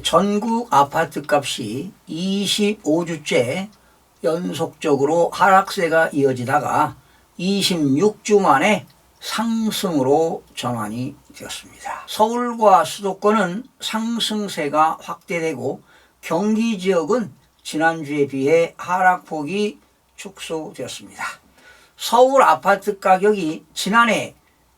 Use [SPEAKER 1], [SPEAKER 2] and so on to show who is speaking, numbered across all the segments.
[SPEAKER 1] 전국 아파트 값이 25주째 연속적으로 하락세가 이어지다가 26주 만에 상승으로 전환이 되었습니다. 서울과 수도권은 상승세가 확대되고 경기 지역은 지난주에 비해 하락폭이 축소되었습니다. 서울 아파트 가격이 지난해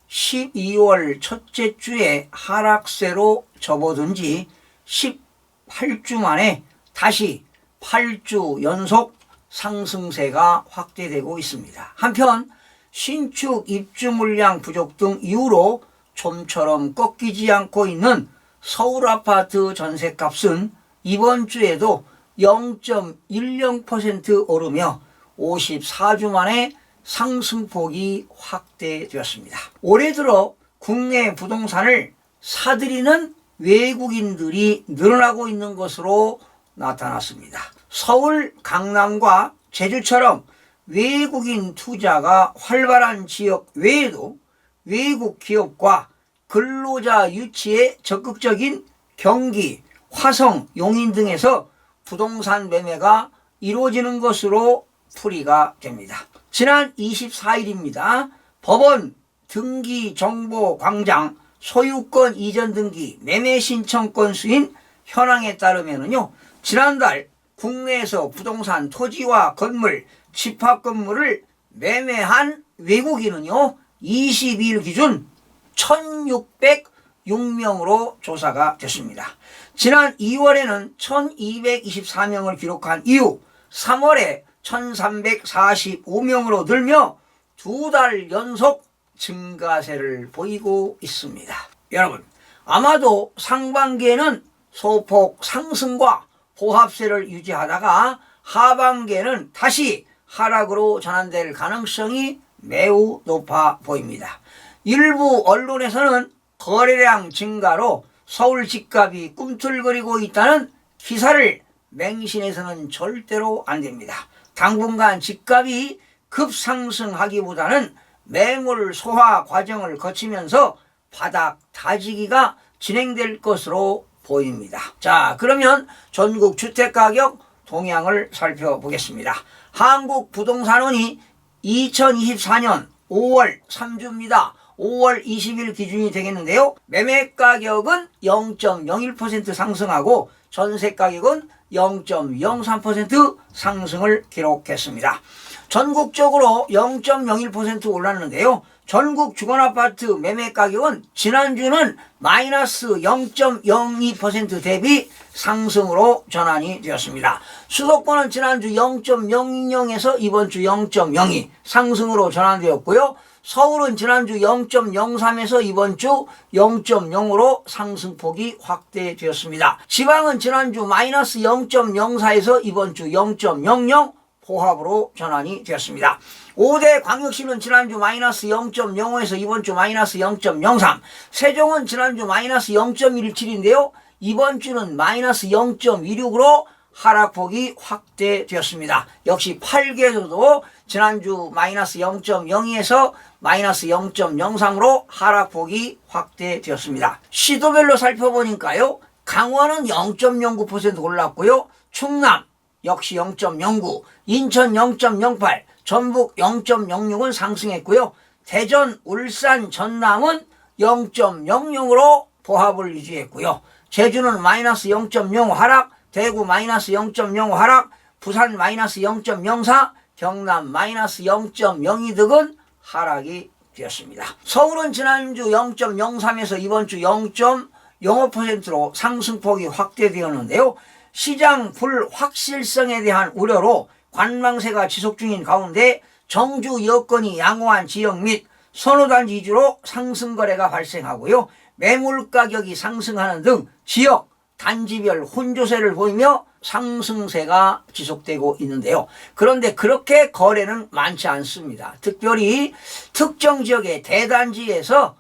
[SPEAKER 1] 12월 첫째 주에 하락세로 접어든 지 18주 만에 다시 8주 연속 상승세가 확대되고 있습니다. 한편 신축 입주 물량 부족 등 이유로 좀처럼 꺾이지 않고 있는 서울 아파트 전셋값은 이번 주에도 0.10% 오르며 54주 만에 상승폭이 확대되었습니다. 올해 들어 국내 부동산을 사들이는 외국인들이 늘어나고 있는 것으로 나타났습니다. 서울, 강남과 제주처럼 외국인 투자가 활발한 지역 외에도 외국 기업과 근로자 유치에 적극적인 경기, 화성, 용인 등에서 부동산 매매가 이루어지는 것으로 풀이가 됩니다. 지난 24일입니다. 법원 등기정보광장 소유권 이전 등기 매매 신청 건수인 현황에 따르면요, 지난달 국내에서 부동산 토지와 건물, 집합 건물을 매매한 외국인은요 22일 기준 1606명으로 조사가 됐습니다. 지난 2월에는 1224명을 기록한 이후 3월에 1345명으로 늘며 두 달 연속 증가세를 보이고 있습니다. 여러분, 아마도 상반기에는 소폭 상승과 보합세를 유지하다가 하반기에는 다시 하락으로 전환될 가능성이 매우 높아 보입니다. 일부 언론에서는 거래량 증가로 서울 집값이 꿈틀거리고 있다는 기사를 맹신해서는 절대로 안 됩니다. 당분간 집값이 급상승하기보다는 매물 소화 과정을 거치면서 바닥 다지기가 진행될 것으로 보입니다. 자, 그러면 전국 주택가격 동향을 살펴보겠습니다. 한국부동산원이 2024년 5월 3주입니다. 5월 20일 기준이 되겠는데요. 매매가격은 0.01% 상승하고 전세가격은 0.03% 상승을 기록했습니다. 전국적으로 0.01% 올랐는데요. 전국 주거아파트 매매가격은 지난주는 마이너스 0.02% 대비 상승으로 전환이 되었습니다. 수도권은 지난주 0.00에서 이번 주 0.02 상승으로 전환되었고요. 서울은 지난주 0.03에서 이번 주 0.0으로 상승폭이 확대되었습니다. 지방은 지난주 마이너스 0.04에서 이번 주 0.00 보합으로 전환이 되었습니다. 5대 광역시는 지난주 마이너스 0.05에서 이번 주 마이너스 0.03, 세종은 지난주 마이너스 0.17인데요. 이번 주는 마이너스 0.26으로 하락폭이 확대되었습니다. 역시 8개도도 지난주 마이너스 0.02에서 마이너스 0.03으로 하락폭이 확대되었습니다. 시도별로 살펴보니까요, 강원은 0.09% 올랐고요, 충남 역시 0.09, 인천 0.08, 전북 0.06은 상승했고요. 대전, 울산, 전남은 0.00으로 보합을 유지했고요. 제주는 마이너스 0.05 하락, 대구 마이너스 0.05 하락, 부산 마이너스 0.04, 경남 마이너스 0.02 등은 하락이 되었습니다. 서울은 지난주 0.03에서 이번 주 0.05%로 상승폭이 확대되었는데요. 시장 불확실성에 대한 우려로 관망세가 지속 중인 가운데 정주 여건이 양호한 지역 및 선호단지 위주로 상승 거래가 발생하고요. 매물 가격이 상승하는 등 지역 단지별 혼조세를 보이며 상승세가 지속되고 있는데요. 그런데 그렇게 거래는 많지 않습니다. 특별히 특정 지역의 대단지에서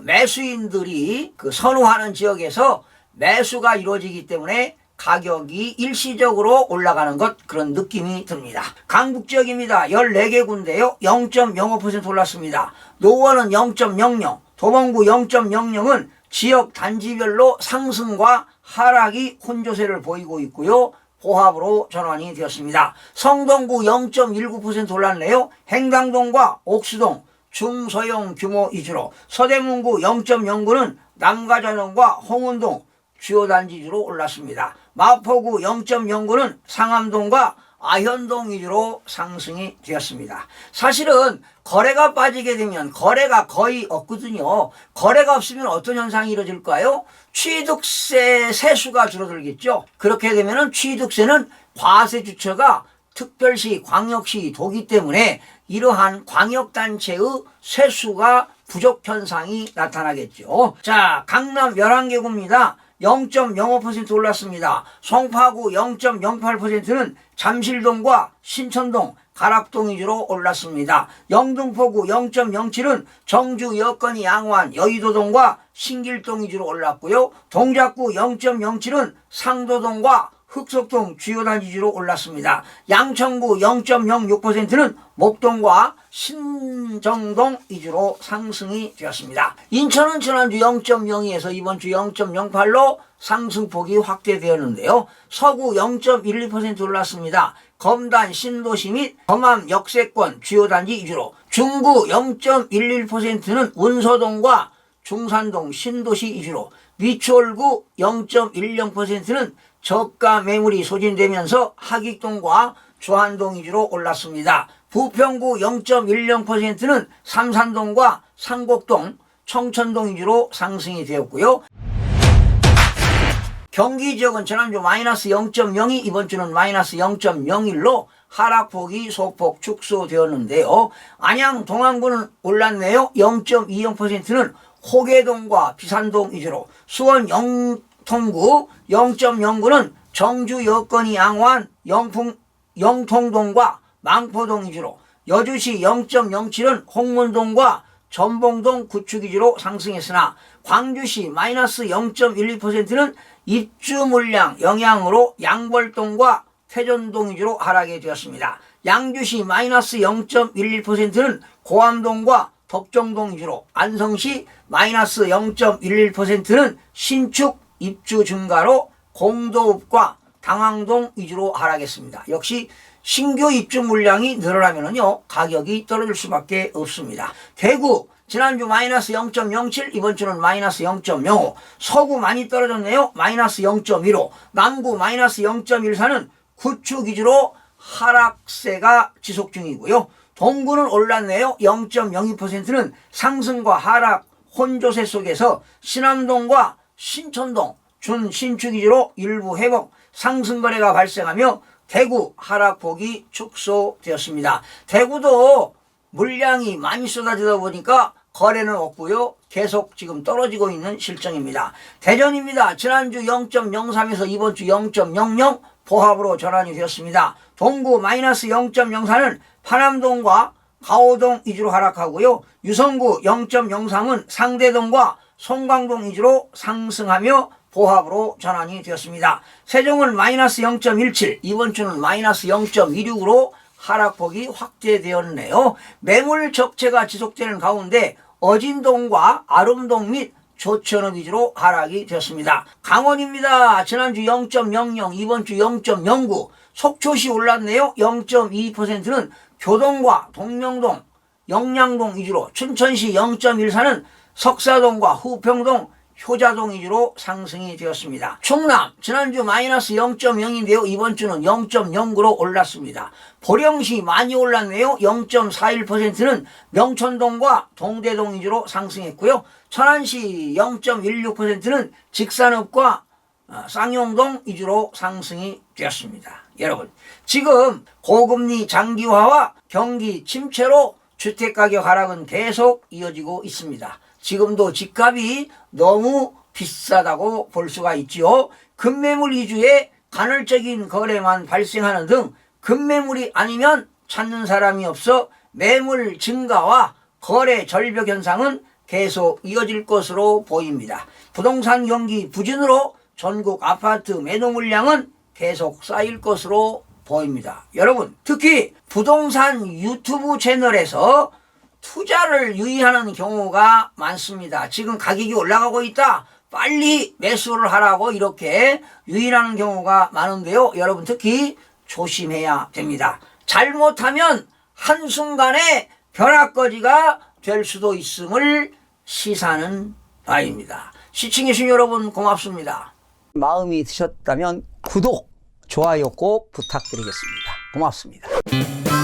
[SPEAKER 1] 매수인들이 선호하는 지역에서 매수가 이루어지기 때문에 가격이 일시적으로 올라가는 것, 그런 느낌이 듭니다. 강북 지역입니다. 14개 군데요. 0.05% 올랐습니다. 노원은 0.00, 도봉구 0.00은 지역 단지별로 상승과 하락이 혼조세를 보이고 있고요. 보합으로 전환이 되었습니다. 성동구 0.19% 올랐네요. 행당동과 옥수동 중소형 규모 위주로, 서대문구 0.09는 남가전원과 홍은동 주요 단지 위주로 올랐습니다. 마포구 0.09는 상암동과 아현동 위주로 상승이 되었습니다. 사실은 거래가 빠지게 되면 거래가 거의 없거든요. 거래가 없으면 어떤 현상이 이루어질까요? 취득세 세수가 줄어들겠죠. 그렇게 되면 취득세는 과세 주체가 특별시, 광역시, 도기 때문에 이러한 광역단체의 세수가 부족 현상이 나타나겠죠. 자, 강남 11개구입니다. 0.05% 올랐습니다. 송파구 0.08%는 잠실동과 신천동, 가락동 위주로 올랐습니다. 영등포구 0.07은 정주, 여건이, 양화안, 여의도동과 신길동 위주로 올랐고요. 동작구 0.07은 상도동과 흑석동 주요 단지 위주로 올랐습니다. 양천구 0.06%는 목동과 신정동 위주로 상승이 되었습니다. 인천은 지난주 0.02에서 이번주 0.08로 상승폭이 확대되었는데요. 서구 0.12% 올랐습니다. 검단, 신도시 및 범암 역세권 주요 단지 위주로, 중구 0.11%는 운서동과 중산동, 신도시 위주로, 미추홀구 0.10%는 저가 매물이 소진되면서 하객동과 주안동 위주로 올랐습니다. 부평구 0.10%는 삼산동과 상곡동, 청천동 위주로 상승이 되었고요. 경기 지역은 지난주 마이너스 0.02, 이번주는 마이너스 0.01로 하락폭이 소폭 축소되었는데요. 안양 동안구는 올랐네요. 0.20%는 호계동과 비산동 위주로, 수원 영통구 0.09는 정주, 여건이, 양화안, 영통동과 망포동 위주로, 여주시 0.07은 홍문동과 전봉동 구축 위주로 상승했으나 광주시 마이너스 0.12%는 입주 물량 영향으로 양벌동과 태전동 위주로 하락이 되었습니다. 양주시 마이너스 0.11%는 고암동과 덕정동 위주로, 안성시 마이너스 0.11%는 신축 입주 증가로 공도읍과 당황동 위주로 하락했습니다. 역시 신규 입주 물량이 늘어나면요 가격이 떨어질 수밖에 없습니다. 대구 지난주 마이너스 0.07, 이번주는 마이너스 0.05, 서구 많이 떨어졌네요. 마이너스 0.15, 남구 마이너스 0.14는 구축 위주로 하락세가 지속 중이고요. 동구는 올랐네요. 0.02%는 상승과 하락 혼조세 속에서 신암동과 신천동 준신축 위주로 일부 회복, 상승 거래가 발생하며 대구 하락폭이 축소되었습니다. 대구도 물량이 많이 쏟아지다 보니까 거래는 없고요. 계속 지금 떨어지고 있는 실정입니다. 대전입니다. 지난주 0.03에서 이번주 0.00 보합으로 전환이 되었습니다. 동구 마이너스 0.04는 파남동과 가오동 위주로 하락하고요. 유성구 0.03은 상대동과 송광동 위주로 상승하며 보합으로 전환이 되었습니다. 세종은 마이너스 0.17, 이번주는 마이너스 0.26으로 하락폭이 확대되었네요. 매물 적체가 지속되는 가운데 어진동과 아름동 및 조천읍 위주로 하락이 되었습니다. 강원입니다. 지난주 0.00, 이번주 0.09, 속초시 올랐네요. 0.2%는 교동과 동명동, 영량동 위주로, 춘천시 0.14는 석사동과 후평동, 효자동 위주로 상승이 되었습니다. 충남 지난주 마이너스 0.0인데요. 이번주는 0.09로 올랐습니다. 보령시 많이 올랐네요. 0.41%는 명천동과 동대동 위주로 상승했고요. 천안시 0.16%는 직산읍과 쌍용동 위주로 상승이 되었습니다. 여러분, 지금 고금리 장기화와 경기 침체로 주택가격 하락은 계속 이어지고 있습니다. 지금도 집값이 너무 비싸다고 볼 수가 있지요. 급매물 위주의 간헐적인 거래만 발생하는 등 급매물이 아니면 찾는 사람이 없어 매물 증가와 거래 절벽 현상은 계속 이어질 것으로 보입니다. 부동산 경기 부진으로 전국 아파트 매도 물량은 계속 쌓일 것으로 보입니다. 여러분, 특히 부동산 유튜브 채널에서 투자를 유의하는 경우가 많습니다. 지금 가격이 올라가고 있다, 빨리 매수를 하라고 이렇게 유인하는 경우가 많은데요. 여러분 특히 조심해야 됩니다. 잘못하면 한순간에 벼락거지가 될 수도 있음을 시사하는 바입니다. 시청해주신 여러분 고맙습니다. 마음이 드셨다면 구독, 좋아요 꼭 부탁드리겠습니다. 고맙습니다.